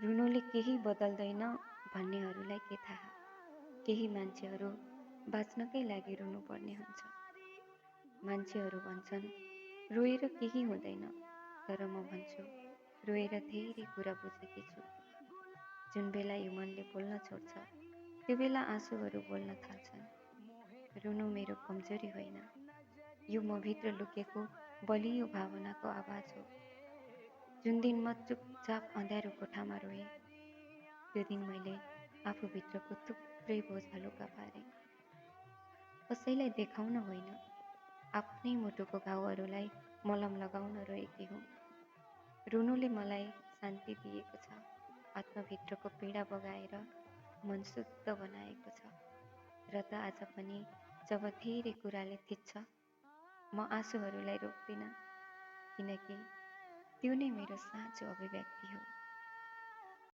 रुनुले केही बदल्दैन भन्नेहरूलाई के थाहा। केही मान्छेहरू बाँच्नकै लागि रुनुपर्ने हुन्छ। मान्छेहरू भन्छन् रोएर केही हुँदैन, तर म भन्छु रोएर धेरै कुरा बुझेकी छु। जुन बेला यो मनले बोल्न छोड्छ, त्यो बेला आँसुहरू बोल्न थाल्छन्। रुनु मेरो कमजोरी होइन, यो मभित्र लुकेको बलियो भावनाको आवाज हो। जुन दिन म चुपचाप अँध्यारो कोठामा रोएँ, त्यो दिन मैले आफूभित्रको थुप्रै बोझ हलुका पारेँ। कसैलाई देखाउन होइन, आफ्नै मुटुको घाउहरूलाई मलम लगाउन रोएकी हुँ। रुनुले मलाई शान्ति दिएको छ, आत्मभित्रको पीडा बगाएर मन शुद्ध बनाएको छ। र त आज पनि जब धेरै कुराले थिच्छ, म आँसुहरूलाई रोक्दिनँ, किनकि त्यो नै मेरो साँचो अभिव्यक्ति हो।